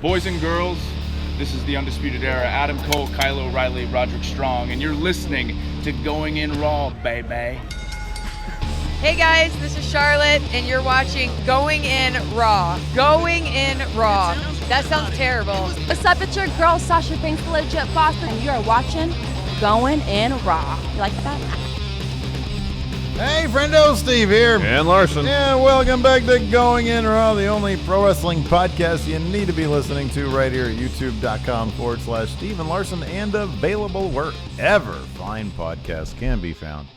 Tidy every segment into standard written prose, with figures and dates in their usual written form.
Boys and girls, this is the Undisputed Era. Adam Cole, Kyle O'Reilly, Roderick Strong, and you're listening to Going In Raw, baby. Hey guys, this is Charlotte, and you're watching Going In Raw. Going In Raw. That sounds terrible. What's up? It's your girl, Sasha Banks, the legit boss, and you are watching Going In Raw. You like that? Hey, friendo, Steve here. And Larson. And welcome back to Going In Raw, the only pro wrestling podcast you need to be listening to right here at youtube.com/Steve and Larson, and available wherever fine podcasts can be found.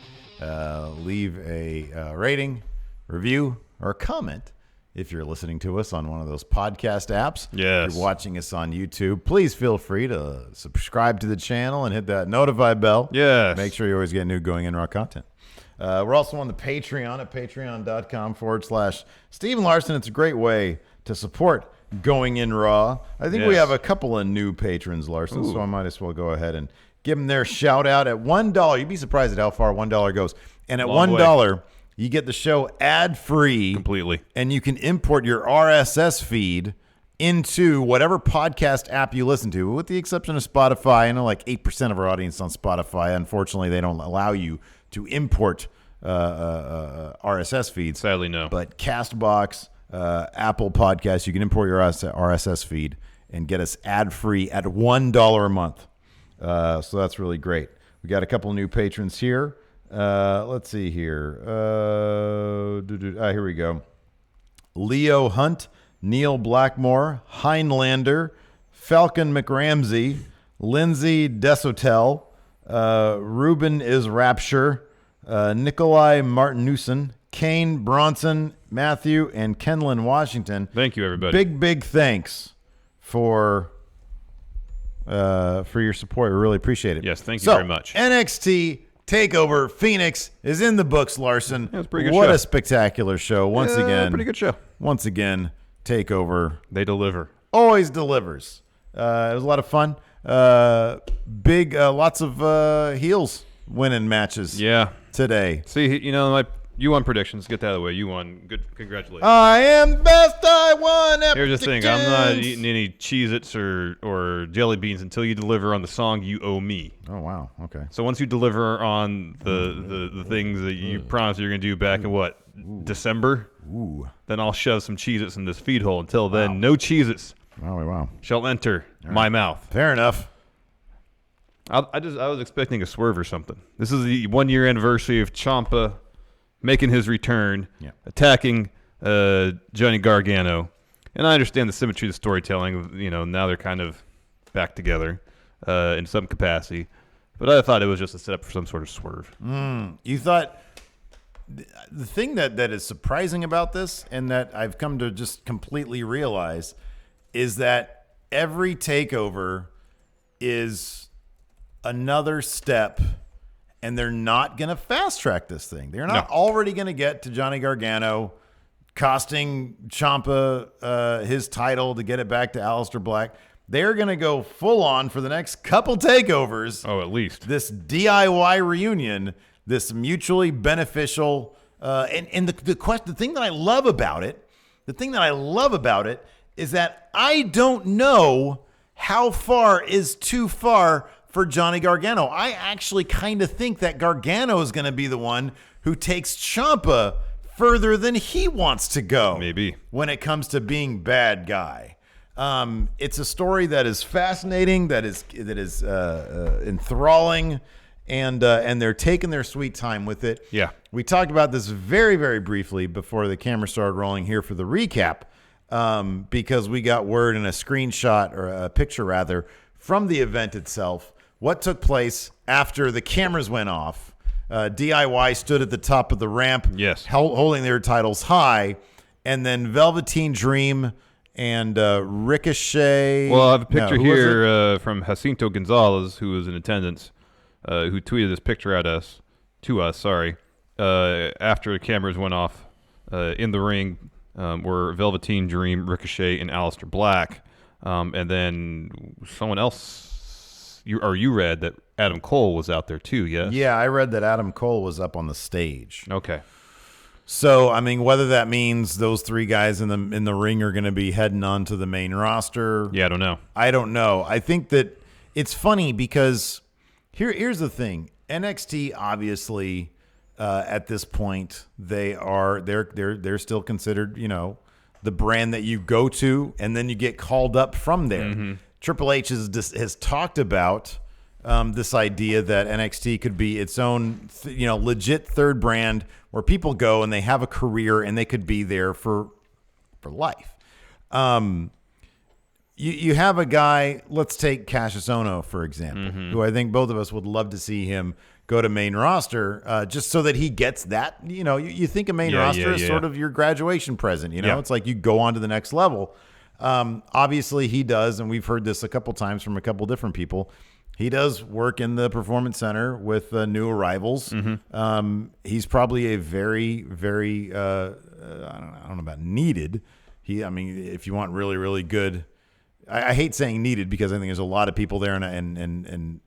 Leave a rating, review, or comment if you're listening to us on one of those podcast apps. Yes. If you're watching us on YouTube, please feel free to subscribe to the channel and hit that notify bell. Yes. Make sure you always get new Going In Raw content. We're also on the Patreon at patreon.com/Steve and Larson. It's a great way to support Going In Raw. I think we have a couple of new patrons, Larson, so I might as well go ahead and give them their shout out at $1. You'd be surprised at how far $1 goes. And at $1, you get the show ad free completely, and you can import your RSS feed into whatever podcast app you listen to, with the exception of Spotify. I know like 8% of our audience on Spotify. Unfortunately, they don't allow you to import RSS feeds. Sadly, no. But CastBox, Apple Podcasts, you can import your RSS feed and get us ad free at $1 a month. So that's really great. We got a couple new patrons here. Let's see here. Here we go. Leo Hunt, Neil Blackmore, Heinlander, Falcon McRamsey, Lindsay Desotel, Ruben is Rapture, Nikolai Martinussen, Kane Bronson, Matthew, and Kenlin Washington. Thank you, everybody. Big thanks for your support. We really appreciate it. Yes, thank you very much. NXT Takeover Phoenix is in the books, Larson. Yeah, it's a pretty good What show. a spectacular show. Once again. Pretty good show. Once again, Takeover. They deliver. Always delivers. It was a lot of fun. Lots of heels winning matches today. See, you won predictions. Get that out of the way. You won. Good. Congratulations. I am the best. I won. Here's the thing. I'm not eating any Cheez-Its or jelly beans until you deliver on the song you owe me. Oh, wow. Okay. So once you deliver on the things that you promised you're going to do back in, December? Then I'll shove some Cheez-Its in this feed hole. Until then, no Cheez-Its shall enter my mouth. Fair enough. I was expecting a swerve or something. This is the 1-year anniversary of Champa making his return, attacking Johnny Gargano. And I understand the symmetry of the storytelling. Now they're kind of back together in some capacity. But I thought it was just a setup for some sort of swerve. You thought the thing that is surprising about this, and that I've come to just completely realize, is that every takeover is another step, and they're not going to fast track this thing. They're not already going to get to Johnny Gargano costing Champa his title to get it back to Alistar Black. They're going to go full on for the next couple takeovers. Oh, at least. This DIY reunion, this mutually beneficial, and the thing that I love about it, is that I don't know how far is too far for Johnny Gargano. I actually kind of think that Gargano is going to be the one who takes Ciampa further than he wants to go. Maybe. When it comes to being bad guy. It's a story that is fascinating, that is enthralling, and they're taking their sweet time with it. Yeah. We talked about this very, very briefly before the camera started rolling here for the recap, because we got word in a screenshot, or a picture rather, from the event itself, what took place after the cameras went off. DIY stood at the top of the ramp, holding their titles high, and then Velveteen Dream and Ricochet. Well, I have a picture here from Jacinto Gonzalez, who was in attendance, who tweeted this picture at us, after the cameras went off in the ring, were Velveteen Dream, Ricochet, and Alistar Black. And then someone else, you read that Adam Cole was out there too, yes? Yeah, I read that Adam Cole was up on the stage. Okay. So, I mean, whether that means those three guys in the ring are going to be heading on to the main roster. Yeah, I don't know. I don't know. I think that it's funny because here's the thing. NXT obviously at this point they're still considered, the brand that you go to and then you get called up from there. Mm-hmm. Triple H has talked about this idea that NXT could be its own, legit third brand where people go and they have a career and they could be there for life. You have a guy, let's take Cassius Ono, for example, who I think both of us would love to see him go to main roster just so that he gets that. You think a main roster is sort of your graduation present. It's like you go on to the next level. Obviously, he does, and we've heard this a couple times from a couple different people. He does work in the Performance Center with new arrivals. Mm-hmm. He's probably a very, very, I don't know about needed. If you want really, really good, I hate saying needed because I think there's a lot of people there, and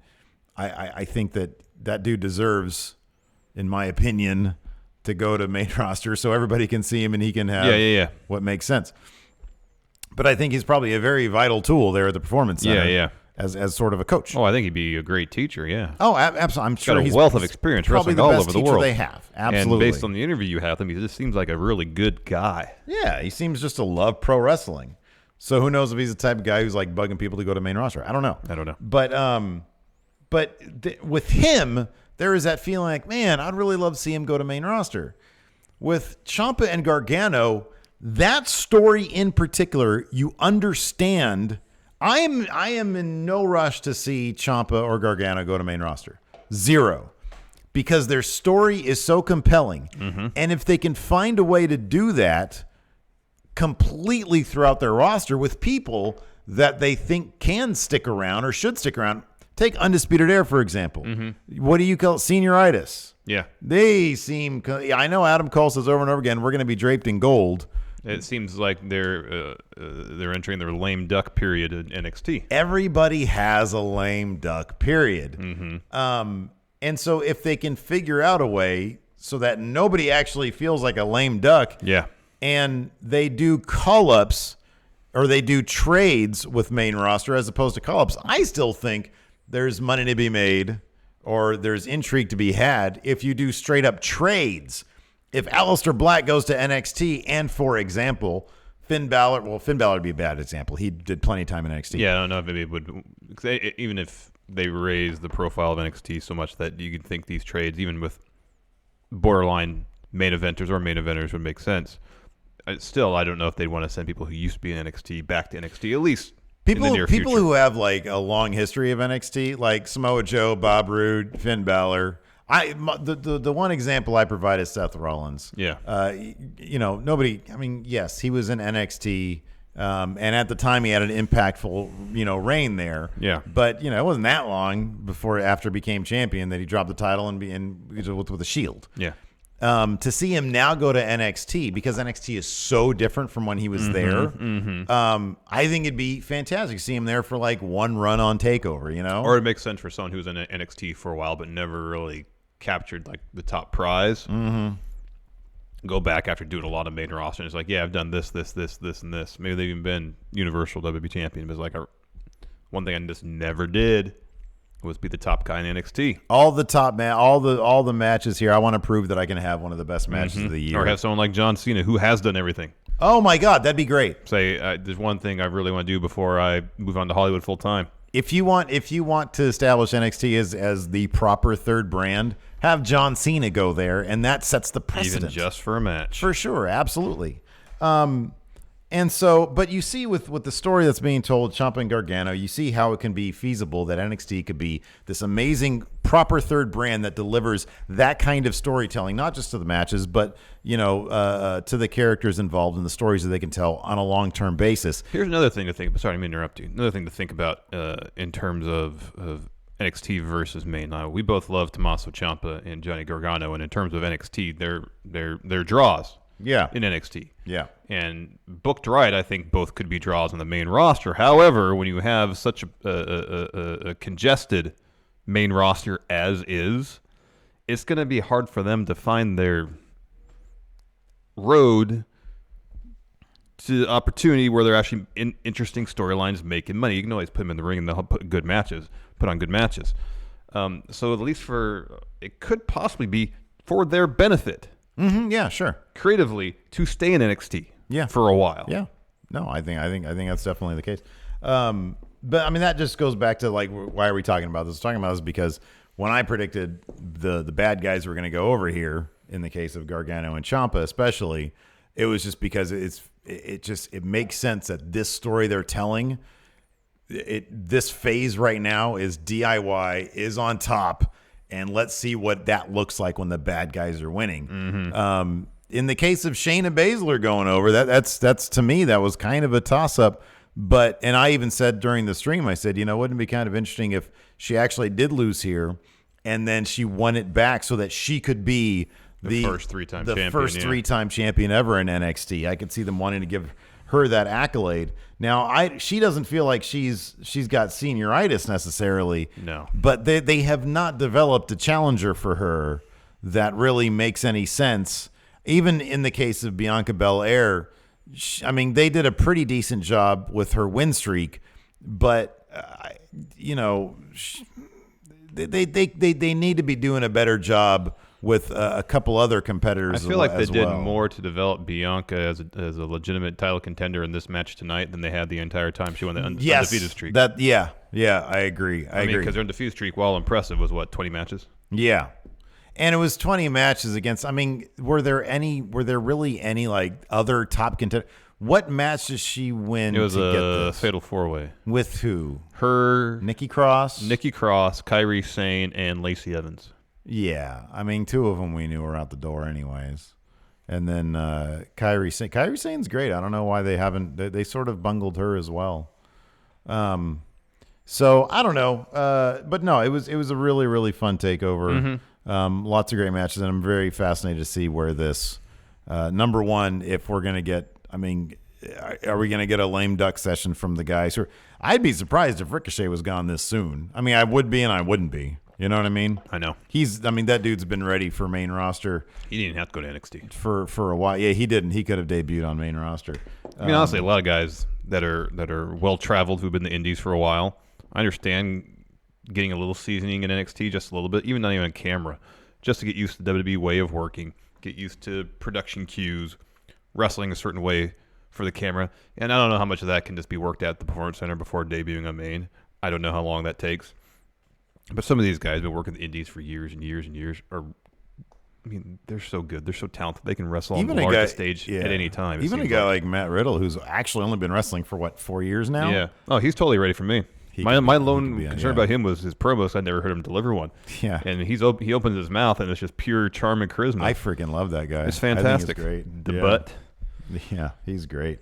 I think that dude deserves, in my opinion, to go to main roster so everybody can see him and he can have what makes sense. But I think he's probably a very vital tool there at the Performance Center. As sort of a coach. Oh, I think he'd be a great teacher, yeah. Oh, absolutely. I'm sure he's got a wealth of experience wrestling all over the world. They have, absolutely. And based on the interview you have with him, he just seems like a really good guy. Yeah, he seems just to love pro wrestling. So who knows if he's the type of guy who's like bugging people to go to main roster? I don't know. But with him, there is that feeling like, man, I'd really love to see him go to main roster. With Champa and Gargano, that story in particular, you understand. I am in no rush to see Champa or Gargano go to main roster. Zero. Because their story is so compelling. Mm-hmm. And if they can find a way to do that completely throughout their roster with people that they think can stick around or should stick around. Take Undisputed Era, for example. Mm-hmm. What do you call it? Senioritis. Yeah. They seem... I know Adam Cole says over and over again, we're going to be draped in gold. It seems like they're entering their lame duck period in NXT. Everybody has a lame duck period. Mm-hmm. And so if they can figure out a way so that nobody actually feels like a lame duck, and they do call-ups or they do trades with main roster as opposed to call-ups, I still think there's money to be made or there's intrigue to be had if you do straight-up trades. If Alistar Black goes to NXT and, for example, Finn Balor would be a bad example. He did plenty of time in NXT. Yeah, I don't know if it would, even if they raise the profile of NXT so much that you could think these trades, even with borderline main eventers or main eventers, would make sense. Still, I don't know if they'd want to send people who used to be in NXT back to NXT, at least in the near future. People who have like a long history of NXT, like Samoa Joe, Bob Roode, Finn Balor. The one example I provide is Seth Rollins. Yeah. Nobody. I mean, yes, he was in NXT, and at the time he had an impactful, reign there. Yeah. But it wasn't that long after he became champion that he dropped the title and with a Shield. Yeah. To see him now go to NXT because NXT is so different from when he was there. Mm-hmm. I think it'd be fantastic to see him there for like one run on Takeover. Or it makes sense for someone who was in NXT for a while but never really captured like the top prize. Mm-hmm. Go back after doing a lot of main roster and it's like, yeah, I've done this, and this. Maybe they've even been Universal WWE champion, but it's like one thing I just never did was be the top guy in NXT. All the matches here. I want to prove that I can have one of the best matches of the year, or have someone like John Cena who has done everything. Oh my God, that'd be great. Say, there's one thing I really want to do before I move on to Hollywood full time. If you want to establish NXT as the proper third brand, have John Cena go there, and that sets the precedent. Even just for a match. For sure, absolutely. And so, but you see with the story that's being told, Ciampa and Gargano, you see how it can be feasible that NXT could be this amazing proper third brand that delivers that kind of storytelling, not just to the matches, but to the characters involved and the stories that they can tell on a long-term basis. Here's another thing to think. Sorry, I'm going to interrupt you. Another thing to think about in terms of NXT versus main. Now, we both love Tommaso Ciampa and Johnny Gargano, and in terms of NXT, they're draws. Yeah. In NXT. Yeah. And booked right, I think both could be draws on the main roster. However, when you have such a congested main roster as is, it's going to be hard for them to find their road to opportunity where they're actually in interesting storylines making money. You can always put them in the ring and they'll put on good matches. So at least it could possibly be for their benefit. Mm-hmm, yeah, sure. Creatively to stay in NXT. Yeah. For a while. Yeah. No, I think that's definitely the case. But I mean, that just goes back to like, why are we talking about this? Talking about this because when I predicted the bad guys were going to go over here, in the case of Gargano and Champa especially, it was just because it makes sense that this story they're telling, this phase right now is DIY is on top, and let's see what that looks like when the bad guys are winning. Mm-hmm. In the case of Shayna Baszler going over, that's to me that was kind of a toss up. And I even said during the stream, I said, wouldn't it be kind of interesting if she actually did lose here, and then she won it back so that she could be the first three-time champion ever in NXT. I could see them wanting to give her that accolade. Now, she doesn't feel like she's got senioritis necessarily. No. But they have not developed a challenger for her that really makes any sense. Even in the case of Bianca Belair, they did a pretty decent job with her win streak, but they need to be doing a better job with a couple other competitors. I feel like they did more to develop Bianca as a legitimate title contender in this match tonight than they had the entire time she won the undefeated streak. I agree. I agree. Because their undefeated streak, while impressive, was 20 matches? Yeah. And it was 20 matches against. Were there really any like other top contenders? What match does she win? It was a fatal 4-way. With who? Her, Nikki Cross, Kairi Sane, and Lacey Evans. Yeah, two of them we knew were out the door anyways. And then Kairi Sane's great. I don't know why they haven't. They sort of bungled her as well. So I don't know. But no, it was a really, really fun takeover. Mm-hmm. Lots of great matches, and I'm very fascinated to see where this. Number one, if we're gonna get, are we gonna get a lame duck session from the guys? Or I'd be surprised if Ricochet was gone this soon. I would be, and I wouldn't be. You know what I mean? I know. That dude's been ready for main roster. He didn't have to go to NXT for a while. Yeah, he didn't. He could have debuted on main roster. Honestly, a lot of guys that are well traveled who've been in the Indies for a while. I understand getting a little seasoning in NXT, just a little bit, even not even on camera, just to get used to the WWE way of working, get used to production cues, wrestling a certain way for the camera. And I don't know how much of that can just be worked at the Performance Center before debuting on main. I don't know how long that takes. But some of these guys have been working the Indies for years and years and years. They're so good. They're so talented. They can wrestle on the largest stage at any time. Even a guy like Matt Riddle, who's actually only been wrestling for, 4 years now? Yeah. Oh, he's totally ready for me. My lone concern about him was his promos. I never heard him deliver one. Yeah. And he opens his mouth, and it's just pure charm and charisma. I freaking love that guy. It's fantastic. I think he's great. The butt. Yeah, he's great.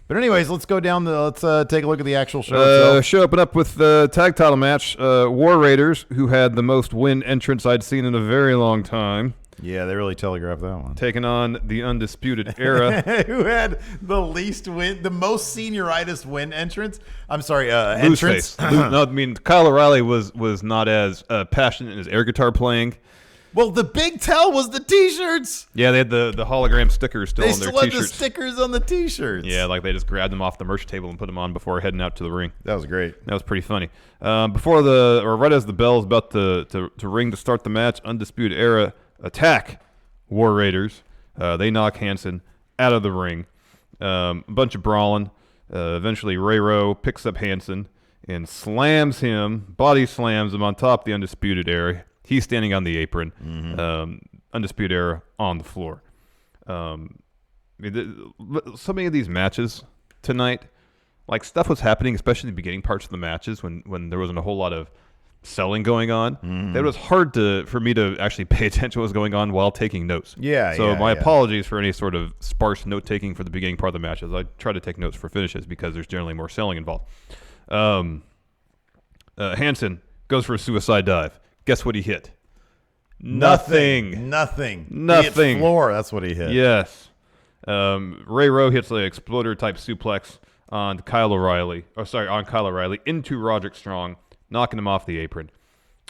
But anyways, let's go down let's take a look at the actual show itself. Show open up with the tag title match. War Raiders, who had the most win entrance I'd seen in a very long time. Yeah, they really telegraphed that one. Taking on the Undisputed Era. Who had the least win, the most senioritis win entrance? I'm sorry, entrance. Face. Kyle O'Reilly was not as passionate in his air guitar playing. Well, the big tell was the T-shirts. Yeah, they had the hologram stickers still on their T-shirts. They still had the stickers on the T-shirts. Yeah, like they just grabbed them off the merch table and put them on before heading out to the ring. That was great. That was pretty funny. Right as the bell is about to ring to start the match, Undisputed Era attack War Raiders. They knock Hanson out of the ring. A bunch of brawling. Eventually, Ray picks up Hanson and body slams him on top of the Undisputed Era. He's standing on the apron. Mm-hmm. Undisputed Era on the floor. So many of these matches tonight, like stuff was happening, especially in the beginning parts of the matches when there wasn't a whole lot of selling going on. Mm-hmm. It was hard for me to actually pay attention to what was going on while taking notes. So my apologies for any sort of sparse note taking for the beginning part of the matches. I try to take notes for finishes because there's generally more selling involved. Hanson goes for a suicide dive. Guess what he hit? Nothing. He hit floor. That's what he hit. Yes. Ray hits an exploder type suplex on Kyle O'Reilly into Roderick Strong, knocking him off the apron.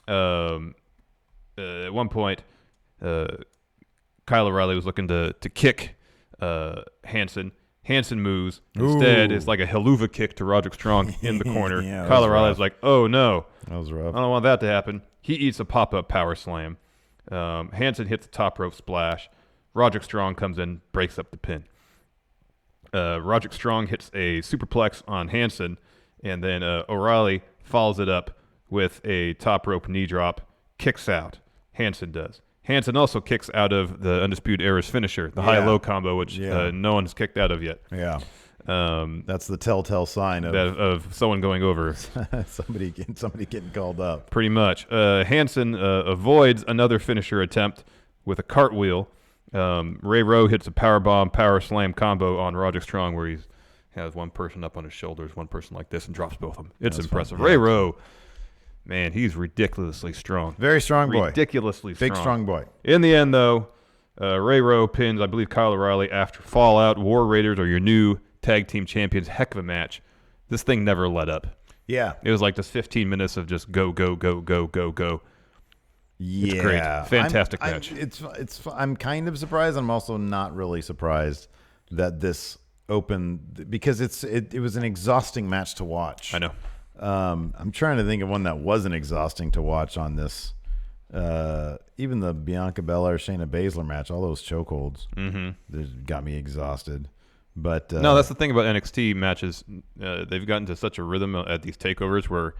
At one point, Kyle O'Reilly was looking to kick Hanson. Hanson moves. Instead, it's like a haluva kick to Roderick Strong in the corner. Yeah, Kyle O'Reilly's like, oh, no. That was rough. I don't want that to happen. He eats a pop-up power slam. Hanson hits the top rope splash. Roderick Strong comes in, breaks up the pin. Roderick Strong hits a superplex on Hanson, and then O'Reilly follows it up with a top rope knee drop, kicks out. Hanson does. Hanson also kicks out of the Undisputed Era's finisher, the high-low combo, which no one has kicked out of yet. Yeah. That's the telltale sign of someone going over. somebody getting called up. Pretty much. Hanson avoids another finisher attempt with a cartwheel. Ray Rowe hits a powerbomb, power slam combo on Roderick Strong where he has one person up on his shoulders, one person like this, and drops both of them. It's impressive. Ray Rowe, man, he's ridiculously strong. Very strong boy. Ridiculously strong. Big strong boy. In the end, though, Ray Rowe pins, I believe, Kyle O'Reilly after Fallout. War Raiders are your new tag team champions. Heck of a match. This thing never let up. Yeah. It was like just 15 minutes of just go, go, go, go, go, go. Yeah. It's great. Fantastic match. I'm kind of surprised. I'm also not really surprised that this opened because it was an exhausting match to watch. I know. I'm trying to think of one that wasn't exhausting to watch on this. Even the Bianca Belair, Shayna Baszler match, all those chokeholds, got me exhausted. But no, that's the thing about NXT matches. They've gotten to such a rhythm at these takeovers where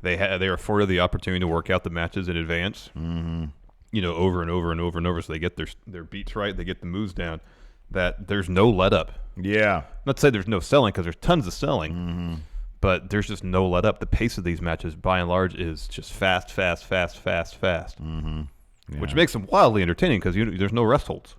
they are afforded the opportunity to work out the matches in advance. You know, over and over and over and over, so they get their beats right, they get the moves down. That there's no let up. Yeah. Not to say there's no selling because there's tons of selling. But there's just no let up. The pace of these matches, by and large, is just fast, fast, fast, fast, fast. Which makes them wildly entertaining because there's no rest holds.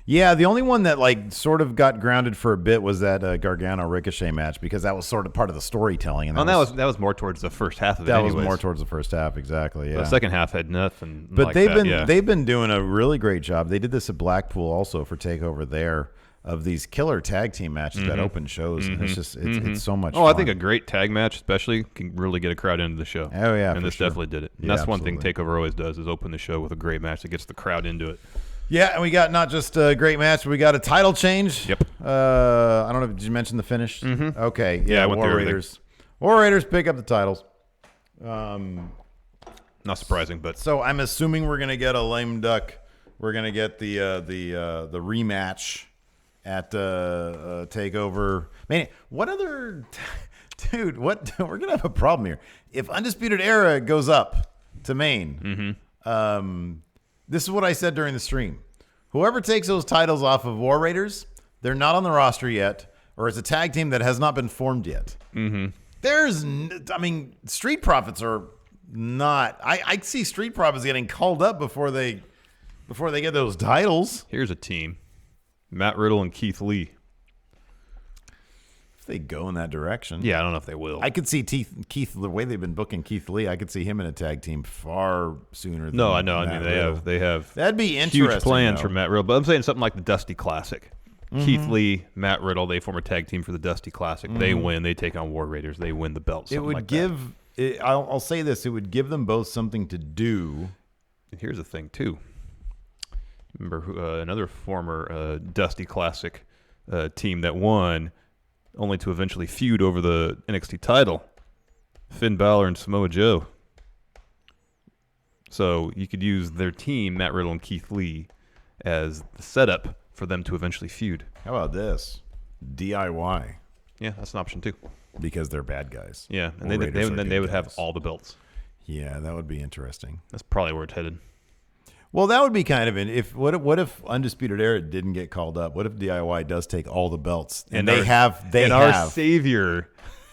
Yeah, the only one that like sort of got grounded for a bit was that Gargano Ricochet match because that was sort of part of the storytelling. And that was more towards the first half of it. That was more towards the first half, exactly. Yeah. The second half had nothing. But like they've been doing a really great job. They did this at Blackpool also for Takeover there. Of these killer tag team matches that open shows, and it's just it's so much. Oh, fun. I think a great tag match, especially, can really get a crowd into the show. Oh yeah, and this definitely did it. And that's one thing Takeover always does is open the show with a great match that gets the crowd into it. Yeah, and we got not just a great match, but we got a title change. Yep. I don't know. Did you mention the finish? Okay. Yeah. War Raiders. War Raiders pick up the titles. Not surprising, but so I'm assuming we're gonna get a lame duck. We're gonna get the rematch at Takeover. Man, what other dude? What we're gonna have a problem here. If Undisputed Era goes up to Maine, this is what I said during the stream. Whoever takes those titles off of War Raiders, they're not on the roster yet, or it's a tag team that has not been formed yet. Street Profits are not. I see Street Profits getting called up before they get those titles. Here's a team. Matt Riddle and Keith Lee. If they go in that direction. Yeah, I don't know if they will. I could see Keith, the way they've been booking Keith Lee, I could see him in a tag team far sooner than I know. Matt They have that'd be interesting. Huge plans for Matt Riddle. But I'm saying something like the Dusty Classic. Keith Lee, Matt Riddle, they form a tag team for the Dusty Classic. They win. They take on War Raiders. They win the belt. It would I'll say this. It would give them both something to do. And here's the thing, too. Remember another former Dusty Classic team that won, only to eventually feud over the NXT title. Finn Balor and Samoa Joe. So you could use their team, Matt Riddle and Keith Lee, as the setup for them to eventually feud. How about this? DIY. Yeah, that's an option too. Because they're bad guys. Yeah, and then they would have all the belts. Yeah, that would be interesting. That's probably where it's headed. Well, that would be kind of what if Undisputed Era didn't get called up? What if DIY does take all the belts and our savior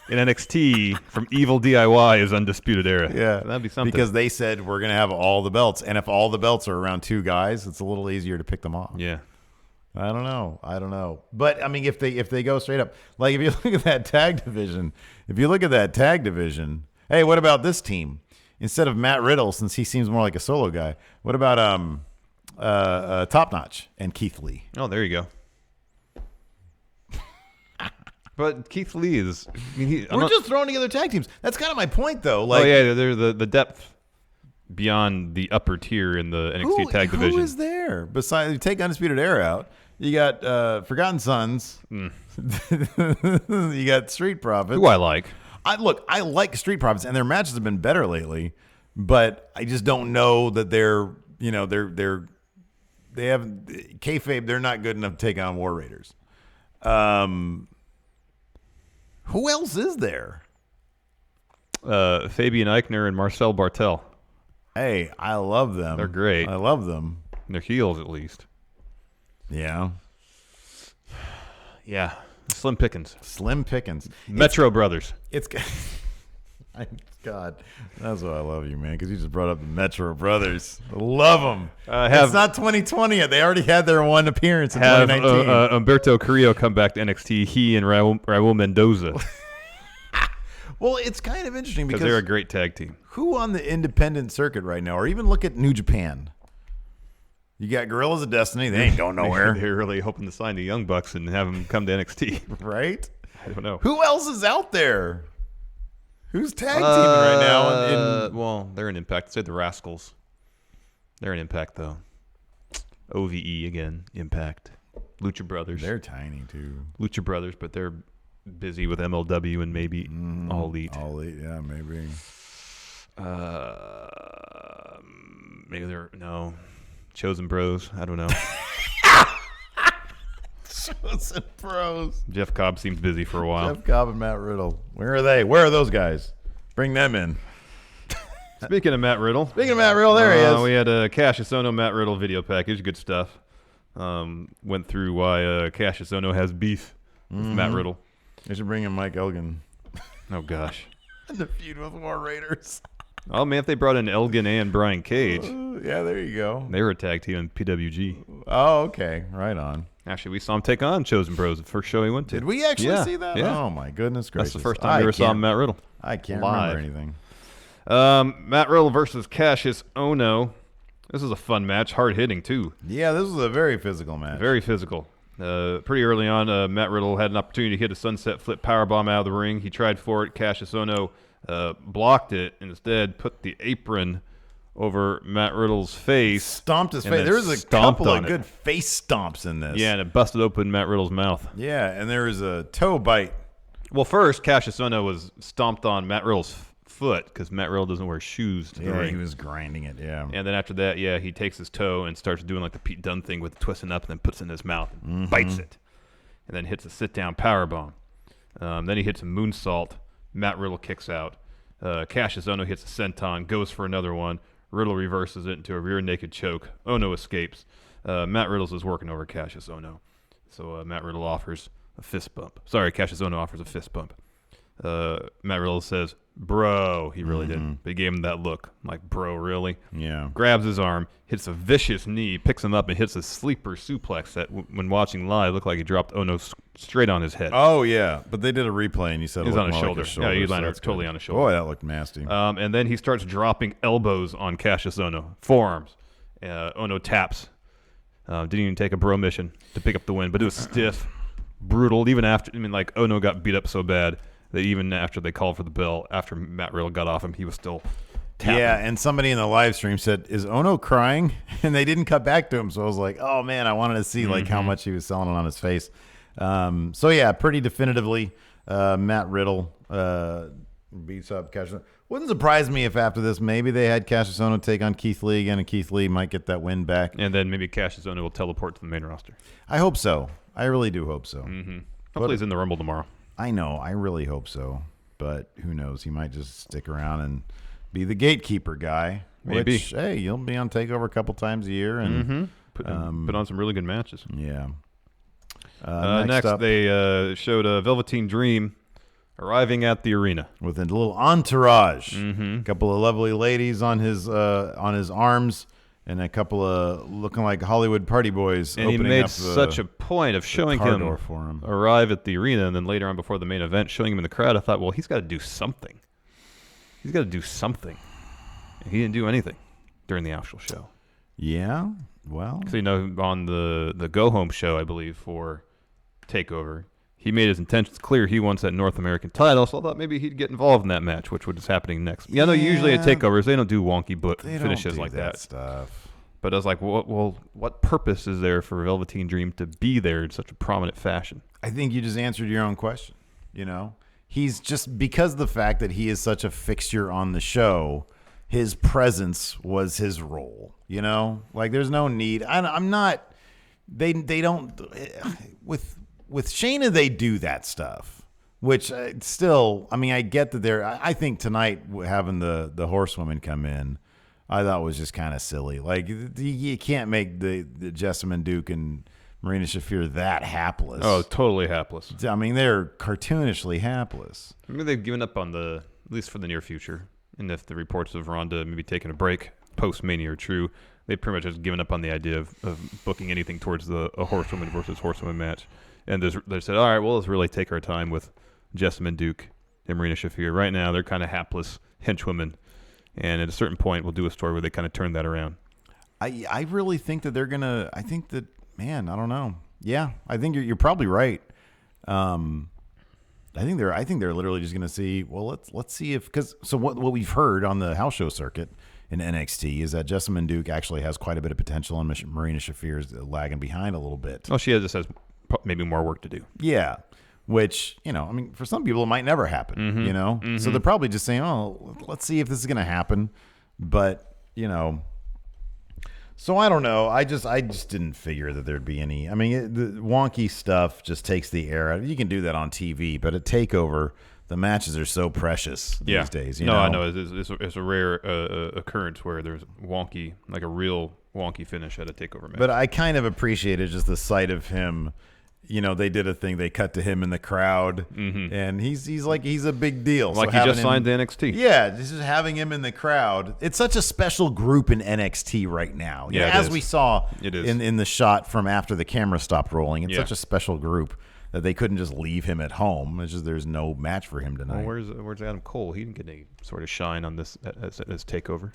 in NXT from Evil DIY is Undisputed Era? Yeah, that'd be something because they said we're gonna have all the belts, and if all the belts are around two guys, it's a little easier to pick them off. Yeah, I don't know, but I mean, if they go straight up, like if you look at that tag division, hey, what about this team? Instead of Matt Riddle, since he seems more like a solo guy, what about Top Notch and Keith Lee? Oh, there you go. But Keith Lee is. We're just throwing together tag teams. That's kind of my point, though. Like, they're the depth beyond the upper tier in the NXT tag division. Who is there? Besides, take Undisputed Era out. You got Forgotten Sons. You got Street Profits. Who I like. I like Street Profits, and their matches have been better lately, but I just don't know that they have kayfabe. They're not good enough to take on War Raiders. Who else is there? Fabian Eichner and Marcel Bartel. Hey, I love them. They're great. I love them. They're heels, at least. Yeah. Yeah. Slim Pickens. Metro Brothers. God, that's why I love you, man, because you just brought up the Metro Brothers. I love them. It's not 2020 yet. They already had their one appearance in 2019. Humberto Carrillo come back to NXT. He and Raul Mendoza. Well, it's kind of interesting because they're a great tag team. Who on the independent circuit right now, or even look at New Japan? You got Guerrillas of Destiny. They ain't going nowhere. They're really hoping to sign the Young Bucks and have them come to NXT. Right? I don't know. Who else is out there? Who's tag teaming right now? Well, they're in Impact. Say the Rascals. They're in Impact, though. OVE again. Impact. Lucha Brothers. They're tiny, too. Lucha Brothers, but they're busy with MLW and maybe All Elite. All Elite, yeah, maybe. Maybe they're... No. Chosen Bros. I don't know. Chosen Bros. Jeff Cobb seems busy for a while. Jeff Cobb and Matt Riddle. Where are they? Where are those guys? Bring them in. Speaking of Matt Riddle. There he is. We had a Cassius Ono Matt Riddle video package. Good stuff. Went through why Cassius Ono has beef with Matt Riddle. They should bring in Mike Elgin. Oh, gosh. And the feud with War Raiders. Oh, man, if they brought in Elgin and Brian Cage. Yeah, there you go. They were a tag team in PWG. Oh, okay. Right on. Actually, we saw him take on Chosen Bros the first show he went to. Did we actually see that? Yeah. Oh, my goodness gracious. That's the first time we ever saw Matt Riddle. I can't live. remember anything. Matt Riddle versus Cassius Ono. This is a fun match. Hard-hitting, too. Yeah, this was a very physical match. Very physical. Pretty early on, Matt Riddle had an opportunity to hit a sunset flip powerbomb out of the ring. He tried for it. Cassius Ono blocked it and instead put the apron over Matt Riddle's face. Stomped his face. There was a couple of good face stomps in this. Yeah, and it busted open Matt Riddle's mouth. Yeah, and there was a toe bite. Well, first, Cassius Ono was stomped on Matt Riddle's foot because Matt Riddle doesn't wear shoes to the ring. He was grinding it, yeah. And then after that, he takes his toe and starts doing like the Pete Dunne thing with twisting up and then puts it in his mouth and bites it. And then hits a sit-down powerbomb. Then he hits a moonsault. Matt Riddle kicks out. Cassius Ono hits a senton, goes for another one. Riddle reverses it into a rear naked choke. Ono escapes. Matt Riddle is working over Cassius Ono. So Matt Riddle offers a fist bump. Sorry, Cassius Ono offers a fist bump. Matt Riddle says, bro. He really didn't. But he gave him that look. I'm like, bro, really? Yeah. Grabs his arm, hits a vicious knee, picks him up, and hits a sleeper suplex that, when watching live, looked like he dropped Ono straight on his head. Oh, yeah. But they did a replay, and you said he it was on his shoulder. Like shoulder. Yeah, he so landed totally on his shoulder. Boy, that looked nasty. And then he starts dropping elbows on Cassius Ono. Forearms. Ono taps. Didn't even take a bro mission to pick up the win, but it was stiff, brutal. Even after, Ono got beat up so bad that even after they called for the bell, after Matt Riddle got off him, he was still tapping. Yeah, and somebody in the live stream said, is Ono crying? And they didn't cut back to him, so I was like, oh, man, I wanted to see how much he was selling it on his face. So, yeah, pretty definitively, Matt Riddle beats up Cassius Ono. Wouldn't surprise me if after this, maybe they had Cassius Ono take on Keith Lee again, and Keith Lee might get that win back. And then maybe Cassius Ono will teleport to the main roster. I hope so. I really do hope so. Hopefully he's in the Rumble tomorrow. I know. I really hope so. But who knows? He might just stick around and be the gatekeeper guy. Maybe. Which, hey, you'll be on TakeOver a couple times a year. And put on some really good matches. Yeah. Next up, they showed a Velveteen Dream arriving at the arena with a little entourage. A couple of lovely ladies on his arms, and a couple of looking like Hollywood party boys. And he made such a point of showing him arrive at the arena, and then later on before the main event, showing him in the crowd. I thought, well, he's got to do something. He's got to do something. And he didn't do anything during the actual show. Yeah, well, because on the go home show, I believe for TakeOver, he made his intentions clear. He wants that North American title, so I thought maybe he'd get involved in that match, which is happening next. Yeah, I know usually at TakeOvers, they don't do wonky finishes like that. Stuff. But I was like, well, what purpose is there for Velveteen Dream to be there in such a prominent fashion? I think you just answered your own question. You know, he's just, because of the fact that he is such a fixture on the show, his presence was his role. You know, like there's no need. I'm not. They don't with Shayna. They do that stuff, which still. I mean, I get that they're. I think tonight having the horsewomen come in, I thought was just kind of silly. Like you can't make the Jessamyn Duke and Marina Shaffir that hapless. Oh, totally hapless. I mean, they're cartoonishly hapless. I mean, they've given up on at least for the near future. And if the reports of Ronda maybe taking a break post-Mania are true, they pretty much just given up on the idea of booking anything towards a horsewoman versus horsewoman match. And they said, all right, well, let's really take our time with Jessamyn Duke and Marina Shaffir. Right now, they're kind of hapless henchwomen. And at a certain point, we'll do a story where they kind of turn that around. I really think that they're going to – I think that, man, I don't know. Yeah, I think you're probably right. I think they're literally just going to see. Well, let's see if, because so what we've heard on the house show circuit in NXT is that Jessamyn Duke actually has quite a bit of potential, and Marina Shaffir is lagging behind a little bit. Oh, she just has maybe more work to do. Yeah, which I mean, for some people it might never happen. Mm-hmm. So they're probably just saying, oh, let's see if this is going to happen. But so I don't know. I just didn't figure that there'd be any. I mean, the wonky stuff just takes the air out. You can do that on TV, but at Takeover, the matches are so precious these days. You know? I know. It's a rare occurrence where there's wonky, like a real wonky finish at a Takeover match. But I kind of appreciated just the sight of him. They did a thing. They cut to him in the crowd, and he's a big deal. Like so he just signed to NXT. Yeah, just having him in the crowd. It's such a special group in NXT right now. Yeah, as we saw it is. in the shot from after the camera stopped rolling. It's Yeah. such a special group that they couldn't just leave him at home. It's just there's no match for him tonight. Well, where's Adam Cole? He didn't get any sort of shine on this as Takeover.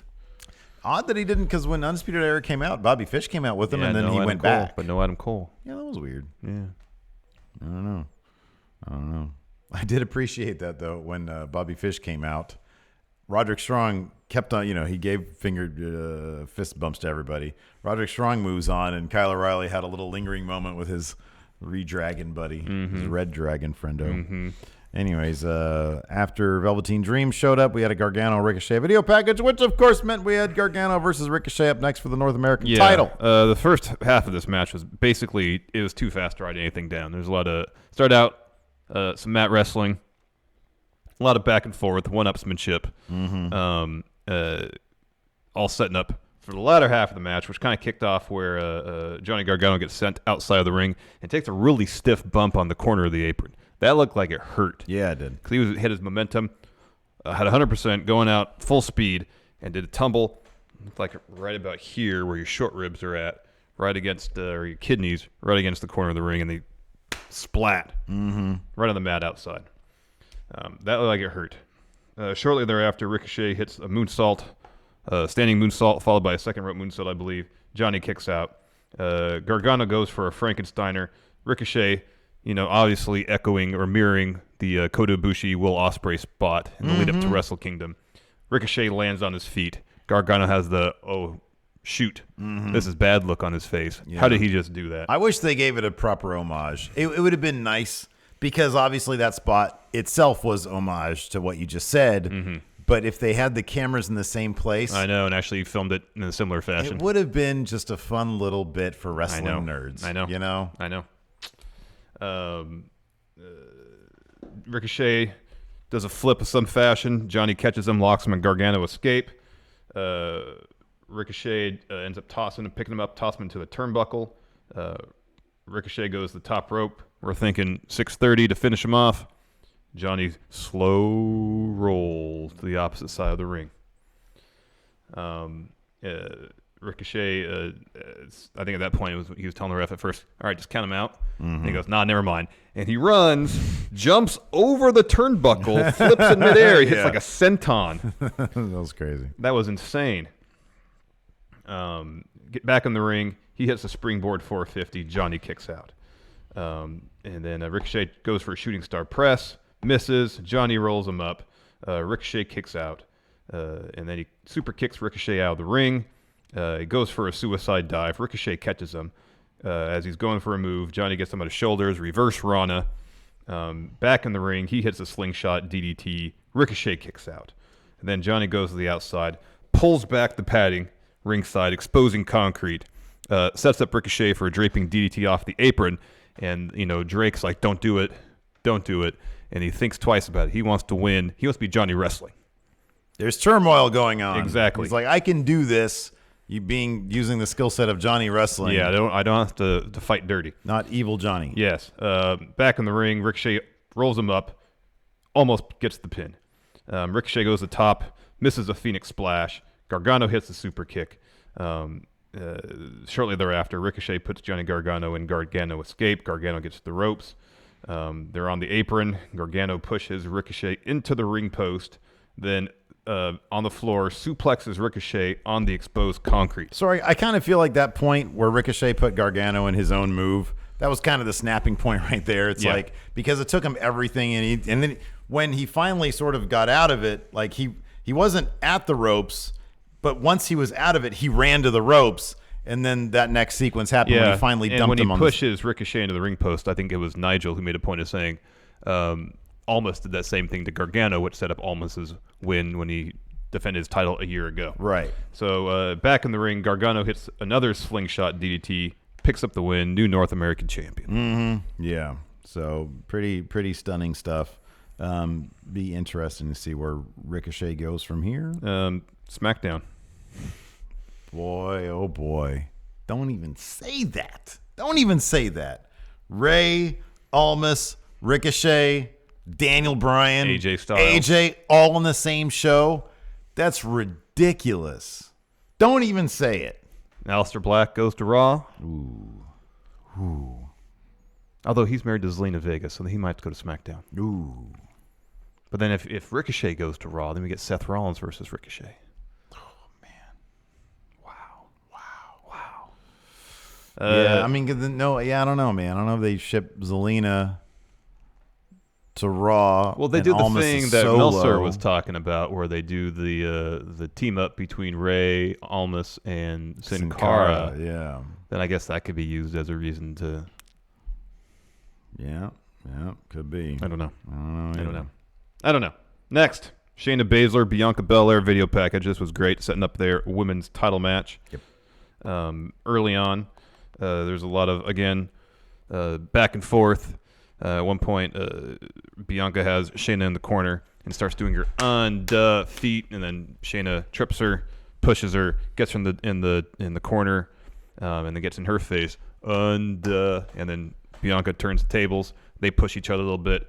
Odd that he didn't, because when Undisputed Era came out, Bobby Fish came out with him, and then no he Adam went Cole, back. but no Adam Cole. Yeah, that was weird. Yeah. I don't know. I did appreciate that, though, when Bobby Fish came out. Roderick Strong kept on, he gave fingered fist bumps to everybody. Roderick Strong moves on, and Kyle O'Reilly had a little lingering moment with his Redragon buddy, his Red Dragon friendo. Anyways, after Velveteen Dream showed up, we had a Gargano Ricochet video package, which of course meant we had Gargano versus Ricochet up next for the North American title. The first half of this match was basically, it was too fast to write anything down. There's a lot of, start out, some mat wrestling, a lot of back and forth, one-upsmanship, all setting up for the latter half of the match, which kind of kicked off where Johnny Gargano gets sent outside of the ring and takes a really stiff bump on the corner of the apron. That looked like it hurt. Yeah, it did. Because he hit his momentum, had 100% going out full speed, and did a tumble, looked like right about here where your short ribs are at, right against, or your kidneys, right against the corner of the ring, and they splat right on the mat outside. That looked like it hurt. Shortly thereafter, Ricochet hits a moonsault, standing moonsault, followed by a second rope moonsault, I believe. Johnny kicks out. Gargano goes for a Frankensteiner. Ricochet, obviously echoing or mirroring the Kota Ibushi Will Ospreay spot in the lead up to Wrestle Kingdom. Ricochet lands on his feet. Gargano has the, oh, shoot, this is bad look on his face. Yeah. How did he just do that? I wish they gave it a proper homage. It would have been nice, because obviously that spot itself was homage to what you just said. But if they had the cameras in the same place, I know, and actually filmed it in a similar fashion, it would have been just a fun little bit for wrestling nerds. I know. I know. Ricochet does a flip of some fashion. Johnny catches him, locks him, and Gargano escape. Ricochet ends up tossing him, picking him up, tossing him to the turnbuckle. Ricochet goes to the top rope. We're thinking 630 to finish him off. Johnny slow roll to the opposite side of the ring. Ricochet, I think at that point he was telling the ref at first, all right, just count him out. And he goes, nah, never mind. And he runs, jumps over the turnbuckle, flips in midair. He hits like a senton. That was crazy. That was insane. Get back in the ring. He hits a springboard 450. Johnny kicks out. And then Ricochet goes for a shooting star press, misses. Johnny rolls him up. Ricochet kicks out. And then he super kicks Ricochet out of the ring. He goes for a suicide dive. Ricochet catches him as he's going for a move. Johnny gets him on his shoulders, reverse Rana. Back in the ring, he hits a slingshot DDT. Ricochet kicks out. And then Johnny goes to the outside, pulls back the padding ringside, exposing concrete, sets up Ricochet for a draping DDT off the apron. And, Drake's like, don't do it. Don't do it. And he thinks twice about it. He wants to win. He wants to be Johnny Wrestling. There's turmoil going on. Exactly. He's like, I can do this. Using the skill set of Johnny Wrestling. Yeah, I don't have to fight dirty. Not evil Johnny. Yes. Back in the ring, Ricochet rolls him up, almost gets the pin. Ricochet goes to the top, misses a Phoenix Splash. Gargano hits the super kick. Shortly thereafter, Ricochet puts Johnny Gargano in. Gargano escape. Gargano gets the ropes. They're on the apron. Gargano pushes Ricochet into the ring post. Then on the floor, suplexes Ricochet on the exposed concrete. Sorry, I kind of feel like that point where Ricochet put Gargano in his own move, that was kind of the snapping point right there. It's like, because it took him everything, and then when he finally sort of got out of it, like he wasn't at the ropes, but once he was out of it, he ran to the ropes, and then that next sequence happened when he finally dumped him on. And when he pushes Ricochet into the ring post, I think it was Nigel who made a point of saying, Almas did that same thing to Gargano, which set up Almas's win when he defended his title a year ago. Right. So back in the ring, Gargano hits another slingshot DDT, picks up the win, new North American champion. Mm-hmm. Yeah. So pretty stunning stuff. Be interesting to see where Ricochet goes from here. SmackDown. Boy, oh boy. Don't even say that. Don't even say that. Ray, Almas, Ricochet, Daniel Bryan, AJ Styles. AJ, all on the same show. That's ridiculous. Don't even say it. Aleister Black goes to Raw. Ooh. Although he's married to Zelina Vega, so he might go to SmackDown. Ooh. But then if Ricochet goes to Raw, then we get Seth Rollins versus Ricochet. Oh, man. Wow. Yeah, I mean, I don't know, man. I don't know if they ship Zelina to Raw. Well, they and do the Almas thing is that Solo. Meltzer was talking about, where they do the team up between Ray, Almas, and Sin Cara. Yeah. Then I guess that could be used as a reason to. Yeah, could be. I don't know. I don't know. Next, Shayna Baszler, Bianca Belair video package. This was great, setting up their women's title match. Yep. Early on, there's a lot of back and forth. At one point, Bianca has Shayna in the corner and starts doing her feet, and then Shayna trips her, pushes her, gets her in the corner, and then gets in her face, and then Bianca turns the tables. They push each other a little bit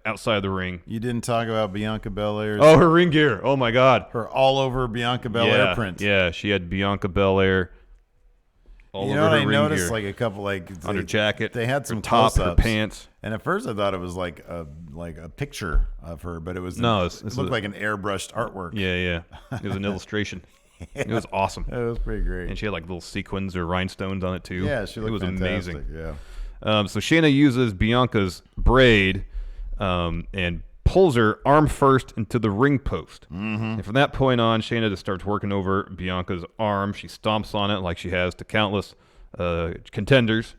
outside the ring. You didn't talk about Bianca Belair's. Oh, her ring gear! Oh my God, her all over Bianca Belair print. Yeah, she had Bianca Belair. All over what her I ring noticed? gear. Like a couple, on her jacket. They had some her top, close-ups. her pants. And at first I thought it was like a picture of her, but it was it looked like an airbrushed artwork. Yeah. It was an illustration. It was awesome. It was pretty great. And she had like little sequins or rhinestones on it too. Yeah, she looked fantastic. Amazing. Yeah. So Shayna uses Bianca's braid and pulls her arm first into the ring post. Mm-hmm. And from that point on, Shayna just starts working over Bianca's arm. She stomps on it like she has to countless contenders.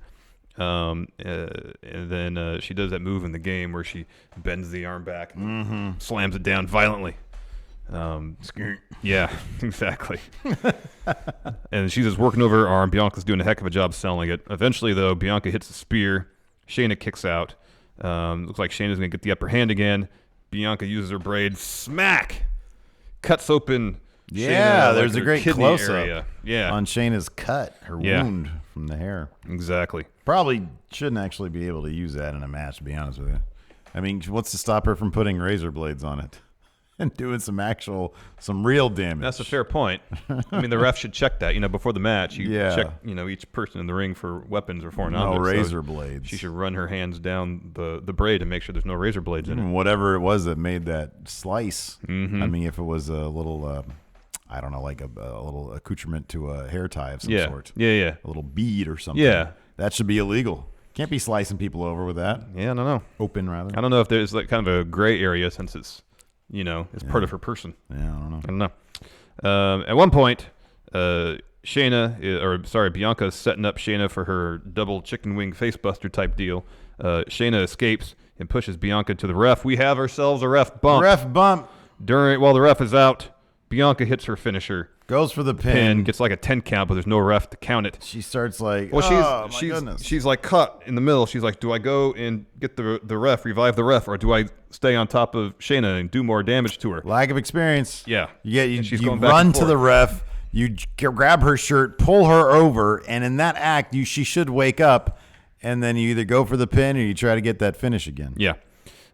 And then she does that move in the game where she bends the arm back and slams it down violently. Yeah, exactly. And she's just working over her arm. Bianca's doing a heck of a job selling it. Eventually, though, Bianca hits a spear. Shayna kicks out. Looks like Shayna's going to get the upper hand again. Bianca uses her braid. Smack! Cuts open. Yeah, Shayna, there's like a great kidney close-up area. Yeah. on Shayna's cut, her wound from the hair. Exactly. Probably shouldn't actually be able to use that in a match, to be honest with you. I mean, what's to stop her from putting razor blades on it and doing some real damage? That's a fair point. I mean, the ref should check that. Before the match, check, each person in the ring for weapons or foreign objects. No razor blades. She should run her hands down the braid and make sure there's no razor blades in it. Whatever it was that made that slice. Mm-hmm. I mean, if it was a little, I don't know, like a little accoutrement to a hair tie of some sort. Yeah. A little bead or something. Yeah. That should be illegal. Can't be slicing people over with that. Yeah, I don't know. Open, rather. I don't know if there's like kind of a gray area since it's, it's part of her person. Yeah, I don't know. I don't know. At one point, Bianca is setting up Shayna for her double chicken wing facebuster type deal. Shayna escapes and pushes Bianca to the ref. We have ourselves a ref bump. Ref bump. While the ref is out, Bianca hits her finisher. Goes for the pin. Gets like a 10 count, but there's no ref to count it. She starts like, she's like caught in the middle. She's like, do I go and get the ref, revive the ref, or do I stay on top of Shayna and do more damage to her? Lack of experience. Yeah. You run to the ref, you grab her shirt, pull her over, and in that act, she should wake up, and then you either go for the pin or you try to get that finish again. Yeah.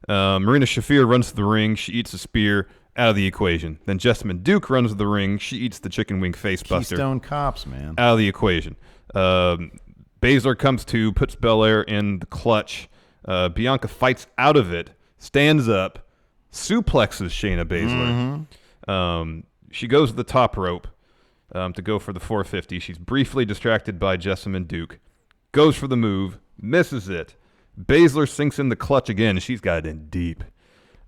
Marina Shaffir runs to the ring. She eats a spear. Out of the equation. Then Jessamyn Duke runs to the ring. She eats the chicken wing facebuster. Keystone Cops, man. Out of the equation. Baszler comes to, puts Belair in the clutch. Bianca fights out of it, stands up, suplexes Shayna Baszler. She goes to the top rope to go for the 450. She's briefly distracted by Jessamyn Duke. Goes for the move, misses it. Baszler sinks in the clutch again. She's got it in deep.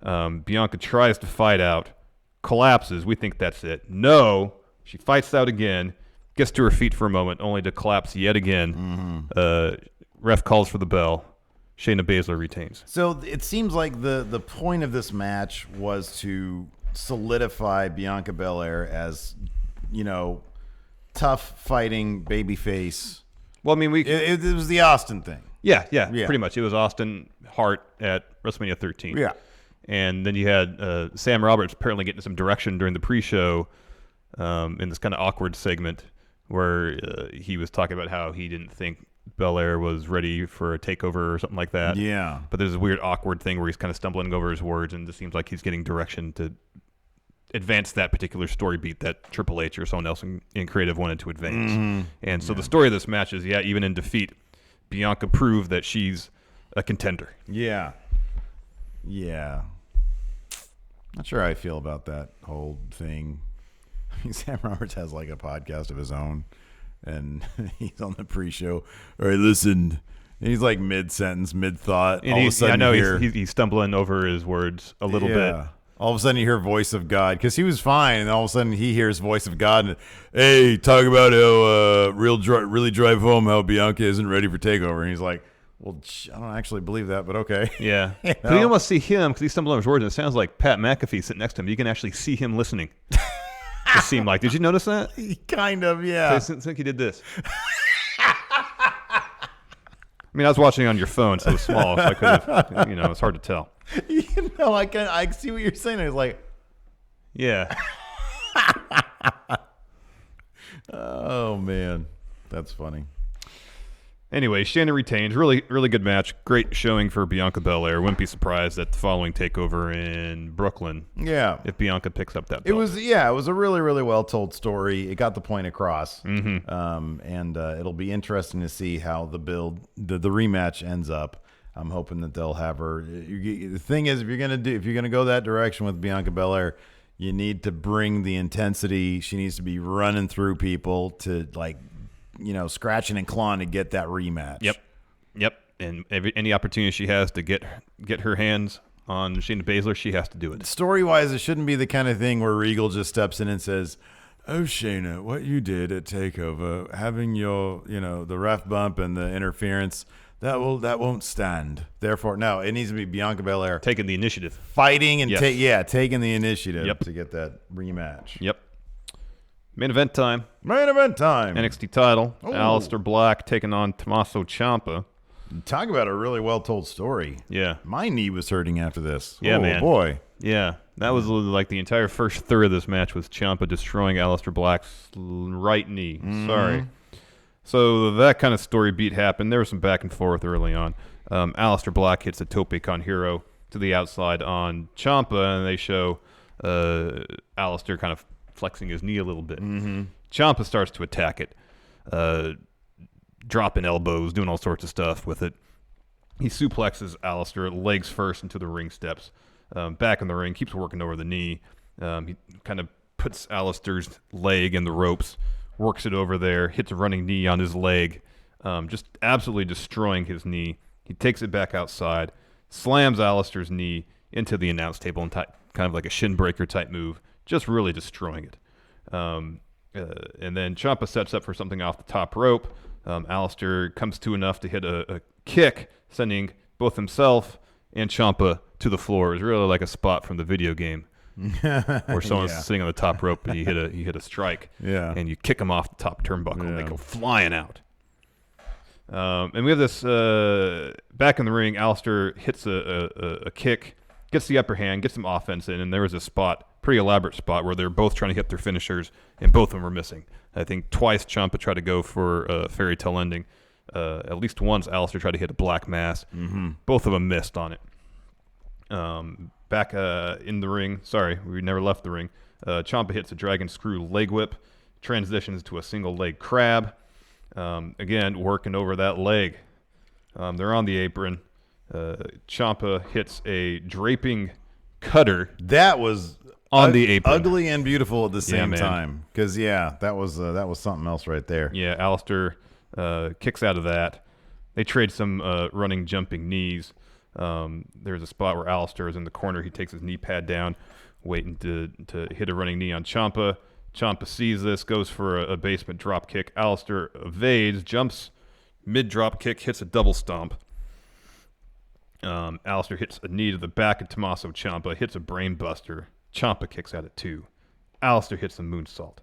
Bianca tries to fight out, collapses. We think that's it. No, she fights out again, gets to her feet for a moment, only to collapse yet again. Ref calls for the bell. Shayna Baszler retains. So it seems like the point of this match was to solidify Bianca Belair as, tough fighting babyface. Well, I mean, it was the Austin thing. Yeah, pretty much. It was Austin Hart at WrestleMania 13. Yeah. And then you had Sam Roberts apparently getting some direction during the pre-show in this kind of awkward segment where he was talking about how he didn't think Belair was ready for a takeover or something like that. Yeah. But there's a weird awkward thing where he's kind of stumbling over his words, and it seems like he's getting direction to advance that particular story beat that Triple H or someone else in creative wanted to advance. And so the story of this match is, even in defeat, Bianca proved that she's a contender. Yeah. Not sure how I feel about that whole thing. I mean, Sam Roberts has like a podcast of his own, and he's on the pre-show. All right, listen. And he's like mid-sentence, mid-thought. And all of a sudden, he's stumbling over his words a little bit. All of a sudden, you hear voice of God because he was fine, and all of a sudden, he hears voice of God. And hey, talk about how really drive home how Bianca isn't ready for Takeover. And he's like, well, I don't actually believe that, but okay. Yeah. You almost see him because he's stumbling over his words, and it sounds like Pat McAfee sitting next to him. You can actually see him listening. It seemed like. Did you notice that? Kind of, yeah. I think he did this. I mean, I was watching on your phone, so it was small, so I could have, it's hard to tell. I see what you're saying. I was like, yeah. Oh, man. That's funny. Anyway, Shayna retains. Really, really good match. Great showing for Bianca Belair. Wouldn't be surprised at the following takeover in Brooklyn. Yeah. If Bianca picks up that belt. It was a really, really well told story. It got the point across. And it'll be interesting to see how the rematch ends up. I'm hoping that they'll have her. The thing is, if you're gonna go that direction with Bianca Belair, you need to bring the intensity. She needs to be running through people to scratching and clawing to get that rematch. Yep. And any opportunity she has to get her hands on Shayna Baszler, she has to do it. Story-wise, it shouldn't be the kind of thing where Regal just steps in and says, "Oh, Shayna, what you did at Takeover, having your, the ref bump and the interference, that won't stand. Therefore, no, it needs to be Bianca Belair taking the initiative, fighting and taking the initiative to get that rematch." Yep. Main event time. NXT title. Oh. Alistar Black taking on Tommaso Ciampa. Talk about a really well-told story. Yeah. My knee was hurting after this. Yeah, man. Boy. Yeah. That was like the entire first third of this match was Ciampa destroying Alistar Black's right knee. Sorry. So that kind of story beat happened. There was some back and forth early on. Alistar Black hits a tope con hero to the outside on Ciampa, and they show Alistar kind of flexing his knee a little bit. Ciampa starts to attack it, dropping elbows, doing all sorts of stuff with it. He suplexes Alistar legs first into the ring steps, back in the ring, keeps working over the knee. He kind of puts Alistar's leg in the ropes, works it over there, hits a running knee on his leg, just absolutely destroying his knee. He takes it back outside, slams Alistar's knee into the announce table, and kind of like a shin breaker type move, just really destroying it. And then Ciampa sets up for something off the top rope. Alistar comes to enough to hit a kick, sending both himself and Ciampa to the floor. It was really like a spot from the video game where someone's sitting on the top rope and you hit a strike, and you kick them off the top turnbuckle and they go flying out. And we have this back in the ring. Alistar hits a kick, gets the upper hand, gets some offense in, and there was a spot, pretty elaborate spot, where they're both trying to hit their finishers, and both of them were missing. I think twice Ciampa tried to go for a fairy tale ending. At least once Alistar tried to hit a black mass. Both of them missed on it. Back in the ring, sorry, we never left the ring. Ciampa hits a dragon screw leg whip, transitions to a single leg crab. Again, working over that leg. They're on the apron. Ciampa hits a draping cutter. That was on the apron. Ugly and beautiful at the same time. Because, that was something else right there. Yeah, Alistar kicks out of that. They trade some running, jumping knees. There's a spot where Alistar is in the corner. He takes his knee pad down, waiting to hit a running knee on Ciampa. Ciampa sees this, goes for a basement drop kick. Alistar evades, jumps mid-drop kick, hits a double stomp. Alistar hits a knee to the back of Tommaso Ciampa, hits a brain buster. Ciampa kicks at it too. Alistar hits a moonsault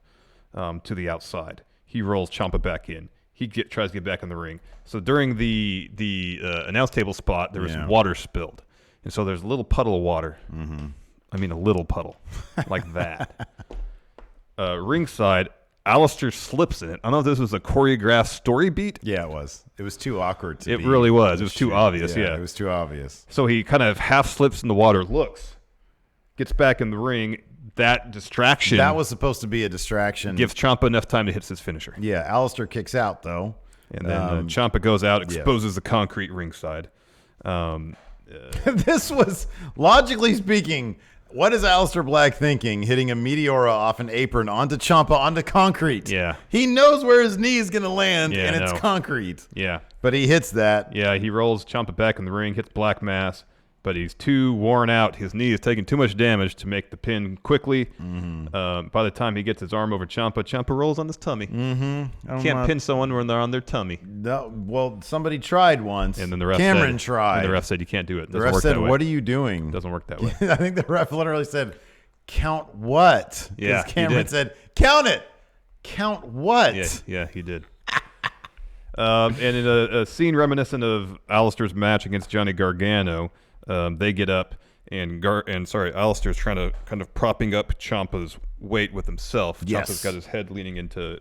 to the outside. He rolls Ciampa back in. He tries to get back in the ring. So during the announce table spot, there was water spilled. And so there's a little puddle of water. I mean a little puddle, like that. Ringside, Alistar slips in it. I don't know if this was a choreographed story beat. Yeah, it was. It was too awkward to It really was. It was too obvious, It was too obvious. So he kind of half slips in the water, looks, gets back in the ring. That distraction. That was supposed to be a distraction. Gives Ciampa enough time to hit his finisher. Yeah, Alistar kicks out, though. And then Ciampa goes out, exposes the concrete ringside. This was, logically speaking, what is Aleister Black thinking, hitting a Meteora off an apron onto Ciampa, onto concrete? Yeah. He knows where his knee is going to land, and it's concrete. Yeah. But he hits that. Yeah, he rolls Ciampa back in the ring, hits Black Mass, but he's too worn out. His knee is taking too much damage to make the pin quickly. By the time he gets his arm over Ciampa, Ciampa rolls on his tummy. Can't pin someone when they're on their tummy. No, well, somebody tried once. And then the ref Cameron tried. And the ref said, you can't do it. The ref said, what are you doing? It doesn't work that way. I think the ref literally said, count what? Yeah, Cameron said, count it. Count what? Yeah, he did. And in a scene reminiscent of Alistar's match against Johnny Gargano, they get up, and Alistar's trying to kind of propping up Ciampa's weight with himself. Yes. Ciampa's got his head leaning into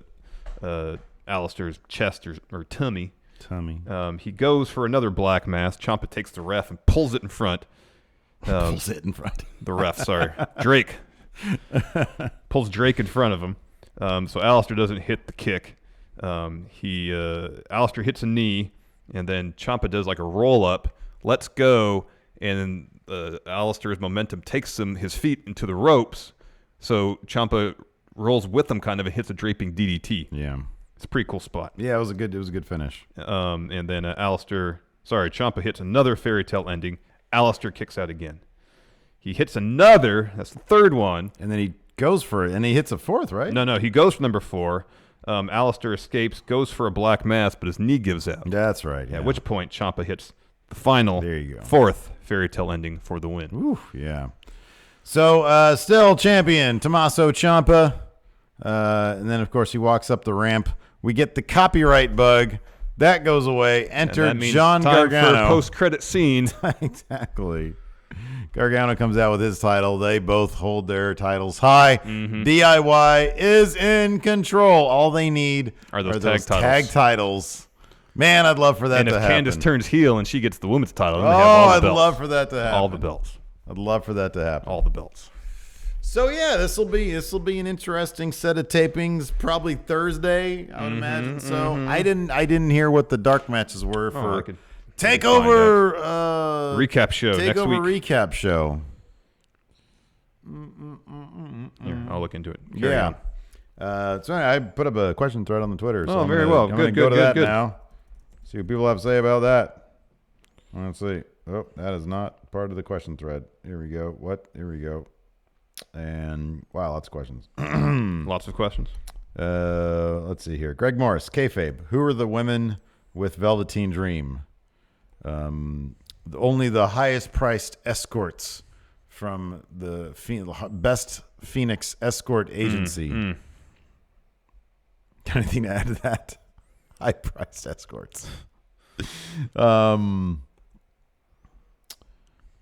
Alistar's chest or tummy. He goes for another black mass. Ciampa takes the ref and pulls it in front. Pulls it in front. The ref, sorry. Drake. Pulls Drake in front of him. So Alistar doesn't hit the kick. Alistar hits a knee, and then Ciampa does like a roll-up, lets go, and Alistar's momentum takes his feet into the ropes, so Ciampa rolls with him kind of and hits a draping DDT. Yeah. It's a pretty cool spot. Yeah, it was a good finish. And then Ciampa hits another fairy tale ending. Alistar kicks out again. He hits another, that's the third one. And then he goes for it, and he hits a fourth, right? No, he goes for number 4. Alistar escapes, goes for a black mass, but his knee gives out. That's right. Yeah. At which point, Ciampa hits the final, fourth fairy tale ending for the win. Ooh, yeah. So, still champion, Tommaso Ciampa. And then, of course, he walks up the ramp. We get the copyright bug. That goes away. Enter John Gargano. For a post-credit scene. Exactly. Gargano comes out with his title. They both hold their titles high. DIY is in control. All they need are those tag titles. Man, I'd love for that to happen. And if Candice turns heel and she gets the women's title, then I'd love for that to happen. All the belts. I'd love for that to happen. All the belts. So yeah, this will be an interesting set of tapings. Probably Thursday, I would imagine. So I didn't hear what the dark matches were for Takeover recap show next week. Takeover recap show. Here, I'll look into it. Carry on. So I put up a question thread on the Twitter. So very well. I'm gonna go to that now. See what people have to say about that. Let's see. Oh, that is not part of the question thread. Here we go. What? Here we go. And wow, lots of questions. Lots of questions. Let's see here. Greg Morris, kayfabe. Who are the women with Velveteen Dream? Only the highest priced escorts from the best Phoenix escort agency. Anything to add to that? High priced escorts.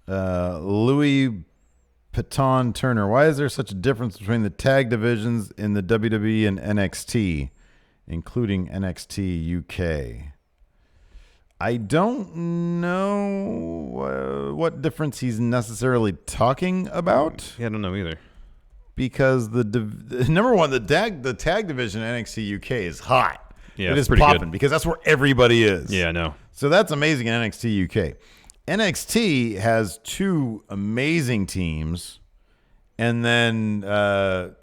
Louis Pateon Turner. Why is there such a difference between the tag divisions in the WWE and NXT, including NXT UK? I don't know what difference he's necessarily talking about. Yeah, I don't know either. Because number one, the tag division in NXT UK is hot. Yeah, it is pretty popping good. because that's where everybody is. Yeah, I know. So that's amazing in NXT UK. NXT has two amazing teams, and then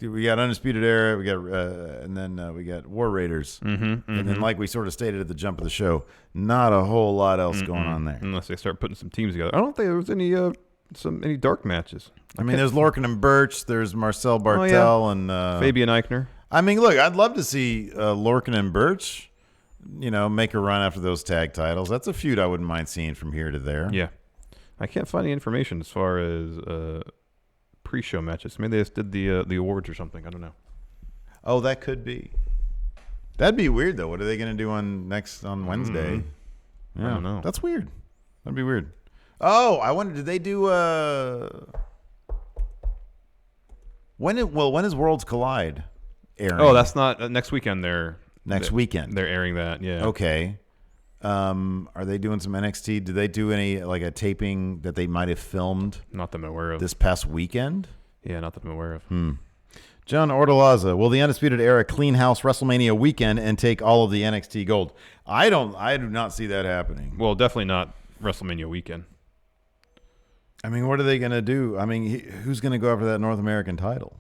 we got Undisputed Era, and then we got War Raiders, and then like we sort of stated at the jump of the show, not a whole lot else going on there. Unless they start putting some teams together. I don't think there was any dark matches. I mean, there's Lorcan and Birch, there's Marcel Bartel, and Fabian Eichner. I mean, look, I'd love to see Lorcan and Birch, make a run after those tag titles. That's a feud I wouldn't mind seeing from here to there. Yeah. I can't find any information as far as pre-show matches. Maybe they just did the awards or something. I don't know. Oh, that could be. That'd be weird, though. What are they going to do on Wednesday? I don't know. That's weird. That'd be weird. Oh, I wonder, did they do when is Worlds Collide airing? Oh, that's not next weekend. Next weekend. They're airing that. Yeah. Okay. Are they doing some NXT? Did they do any like a taping that they might have filmed? Not that I'm aware of. This past weekend? Yeah, not that I'm aware of. John Ortolaza, will the Undisputed Era clean house WrestleMania weekend and take all of the NXT gold? I do not see that happening. Well, definitely not WrestleMania weekend. I mean, what are they going to do? I mean, who's going to go after that North American title?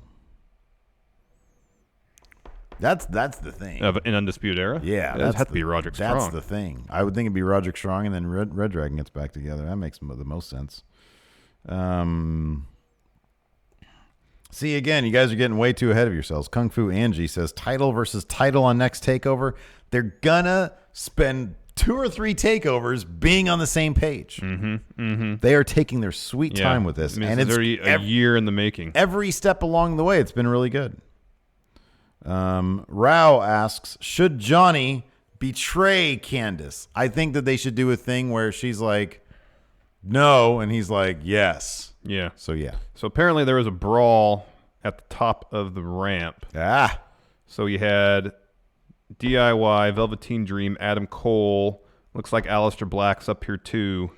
That's the thing. In Undisputed Era? Yeah. It has to be Roderick Strong. That's the thing. I would think it'd be Roderick Strong, and then Red Dragon gets back together. That makes the most sense. See, again, you guys are getting way too ahead of yourselves. Kung Fu Angie says, title versus title on Next Takeover. They're going to spend 2 or 3 takeovers being on the same page. They are taking their sweet time with this. And it's already a year in the making. Every step along the way, it's been really good. Rao asks, should Johnny betray Candice? I think that they should do a thing where she's like, no, and he's like, yes. Yeah. So, yeah. So apparently there was a brawl at the top of the ramp. So you had DIY, Velveteen Dream, Adam Cole. Looks like Alistar Black's up here too.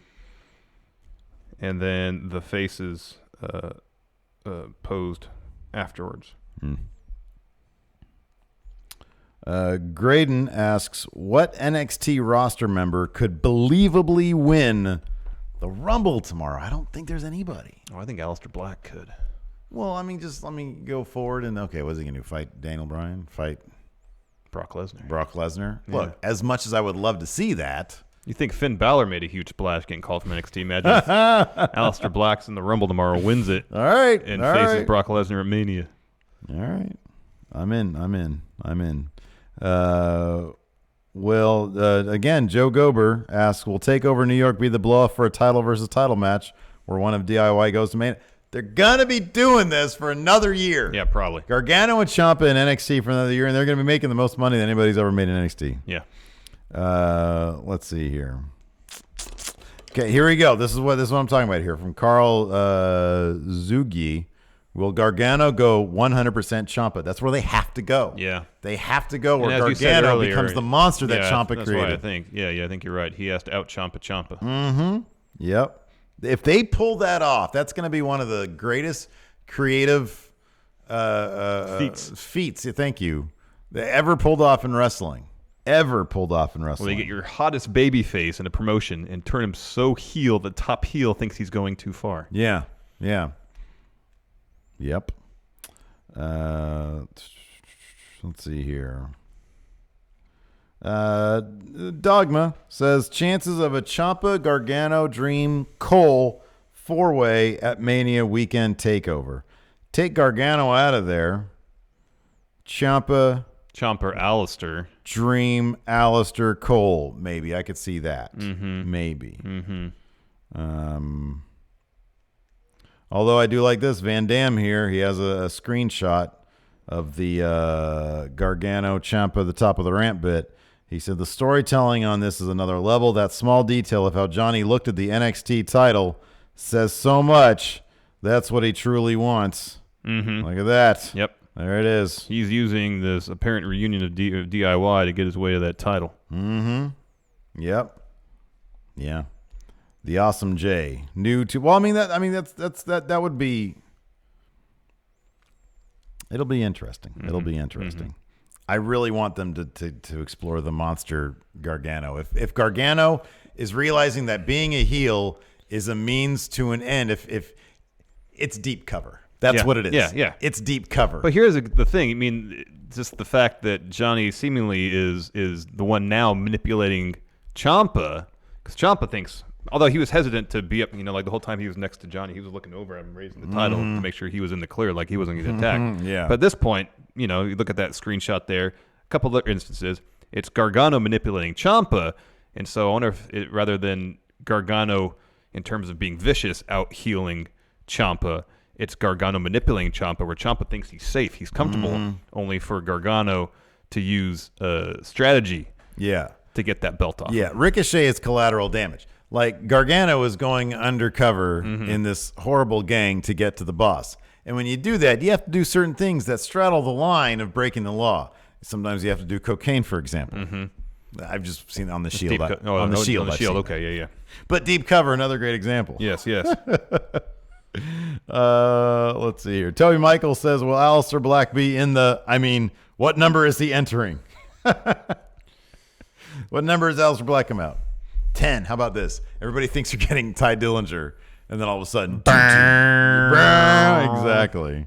And then the faces posed afterwards. Graydon asks, what NXT roster member could believably win the Rumble tomorrow? I don't think there's anybody. Oh, I think Alistar Black could. Well, I mean, just let me go forward and, okay, what's he going to do? Fight Daniel Bryan? Fight Brock Lesnar. Yeah. Look, as much as I would love to see that. You think Finn Balor made a huge splash getting called from NXT? Imagine Alistar Black's in the Rumble tomorrow, wins it. All right. And faces Brock Lesnar at Mania. All right. I'm in. Again, Joe Gober asks, will TakeOver New York be the blow-off for a title versus title match where one of DIY goes to main? They're going to be doing this for another year. Yeah, probably. Gargano and Champa in NXT for another year, and they're going to be making the most money that anybody's ever made in NXT. Yeah. Let's see here. Okay, here we go. This is what I'm talking about here from Carl Zugi. Will Gargano go 100% Champa? That's where they have to go. Yeah. They have to go where And Gargano becomes the monster that Champa that's created. What I think. Yeah, I think you're right. He has to out Champa. Yep. If they pull that off, that's going to be one of the greatest creative feats, thank you, that ever pulled off in wrestling. Well, they get your hottest baby face in a promotion and turn him so heel the top heel thinks he's going too far. Yeah. Yep. Let's see here. Dogma says chances of a Champa, Gargano, Dream, Cole 4-way at Mania weekend takeover. Take Gargano out of there. Champa, Ciampa or Alistar. Dream, Alistar, Cole. Maybe I could see that. Mm-hmm. Maybe. Mm-hmm. Although I do like this Van Dam here. He has a screenshot of the Gargano Ciampa, the top of the ramp bit. He said the storytelling on this is another level. That small detail of how Johnny looked at the NXT title says so much. That's what he truly wants. Mm-hmm. Look at that. Yep. There it is. He's using this apparent reunion of DIY to get his way to that title. Mm-hmm. Yep. Yeah. The Awesome J. New to that would be it'll be interesting. Mm-hmm. It'll be interesting. I really want them to explore the monster Gargano. If Gargano is realizing that being a heel is a means to an end, if it's deep cover. That's what it is. Yeah. It's deep cover. But here's the thing. I mean, just the fact that Johnny seemingly is the one now manipulating Ciampa, because Ciampa thinks, although he was hesitant to be up, like the whole time he was next to Johnny, he was looking over at him, raising the title to make sure he was in the clear, like he wasn't getting attacked. Yeah. But at this point, you look at that screenshot there, a couple other instances, it's Gargano manipulating Ciampa, and so I wonder if rather than Gargano, in terms of being vicious, out healing Ciampa, it's Gargano manipulating Ciampa, where Ciampa thinks he's safe, he's comfortable, only for Gargano to use strategy to get that belt off. Yeah, Ricochet is collateral damage. Like, Gargano is going undercover in this horrible gang to get to the boss. And when you do that, you have to do certain things that straddle the line of breaking the law. Sometimes you have to do cocaine, for example. I've just seen it on the Shield. On the Shield. Okay, yeah. But deep cover, another great example. Yes. Let's see here. Toby Michael says, will Aleister Black be in what number is he entering? What number is Aleister Black come out? 10. How about this? Everybody thinks you're getting Ty Dillinger, and then all of a sudden, exactly.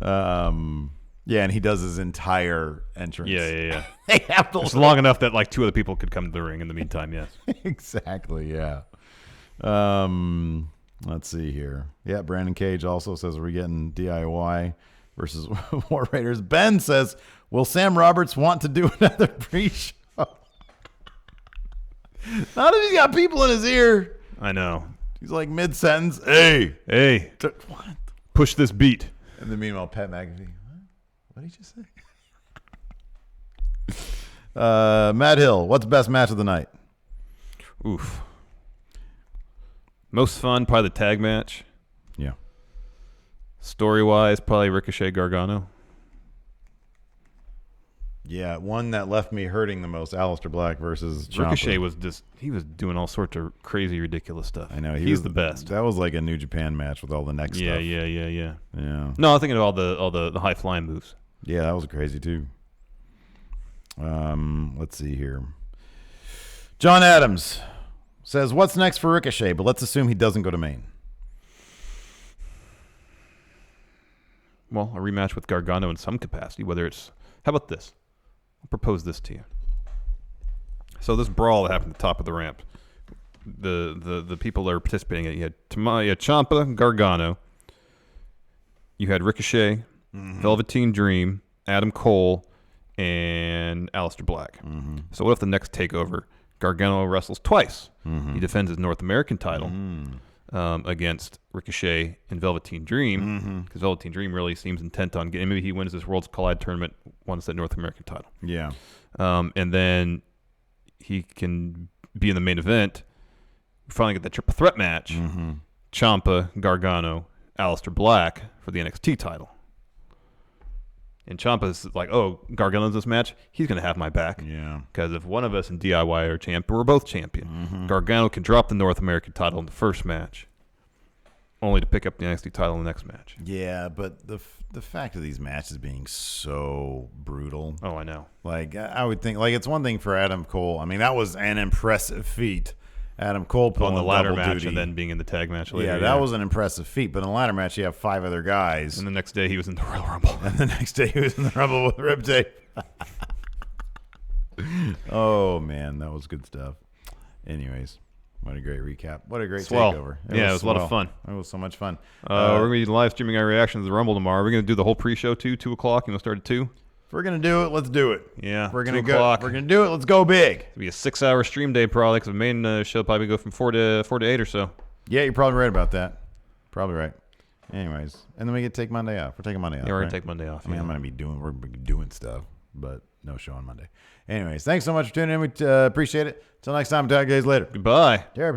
Yeah, and he does his entire entrance. Yeah. They have to. It's long enough that like two other people could come to the ring in the meantime. Yes. Exactly. Yeah. Let's see here. Yeah, Brandon Cage also says, are we getting DIY versus War Raiders? Ben says, will Sam Roberts want to do another pre-show? Not if he's got people in his ear. I know. He's like mid-sentence. Hey. What? Push this beat. And then meanwhile, Pat McAfee. What did you say? Matt Hill, what's the best match of the night? Oof. Most fun, probably the tag match. Yeah. Story-wise, probably Ricochet Gargano. Yeah, one that left me hurting the most, Aleister Black versus Ciampa. Ricochet was he was doing all sorts of crazy, ridiculous stuff. I know. He's the best. That was like a New Japan match with all the next stuff. Yeah. No, I'm thinking of all the high flying moves. Yeah, that was crazy too. Let's see here. John Adams says, what's next for Ricochet? But let's assume he doesn't go to Maine. Well, a rematch with Gargano in some capacity, whether it's... How about this? I'll propose this to you. So this brawl that happened at the top of the ramp, the people that are participating in it, you had Ciampa, Gargano, you had Ricochet, Velveteen Dream, Adam Cole, and Aleister Black. So what if the next takeover, Gargano wrestles twice? He defends his North American title against Ricochet and Velveteen Dream, because Velveteen Dream really seems intent on getting, maybe he wins this Worlds Collide tournament, wants that North American title. Yeah. And then he can be in the main event. We finally get that triple threat match. Ciampa, Gargano, Aleister Black for the NXT title. And Ciampa's like, oh, Gargano's this match? He's going to have my back. Yeah. Because if one of us in DIY are champion, we're both champion. Gargano can drop the North American title in the first match, only to pick up the NXT title in the next match. Yeah, but the fact of these matches being so brutal. Oh, I know. Like, I would think, like, it's one thing for Adam Cole. I mean, that was an impressive feat. Adam Cole pulling the ladder double match duty. And then being in the tag match later. Yeah, that was an impressive feat. But in the ladder match, you have 5 other guys. And the next day, he was in the Royal Rumble. And the next day, he was in the Rumble with rib tape. Oh, man, that was good stuff. Anyways, what a great recap. What a great takeover. It was a lot of fun. It was so much fun. We're going to be live streaming our reactions to the Rumble tomorrow. We're going to do the whole pre-show too, 2 o'clock. You want to start at 2? If we're gonna do it, let's do it. Yeah, If we're gonna 2 go. o'clock. If we're gonna do it. Let's go big. It'll be a 6-hour stream day probably, because the main show probably go from 4 to 8 or so. Yeah, you're probably right about that. Probably right. Anyways, and then we get to take Monday off. We're taking Monday off. Yeah, we're right? gonna take Monday off. I mean, yeah. I'm gonna be doing stuff, but no show on Monday. Anyways, thanks so much for tuning in. We appreciate it. Until next time, talk to you guys later. Goodbye. Jared.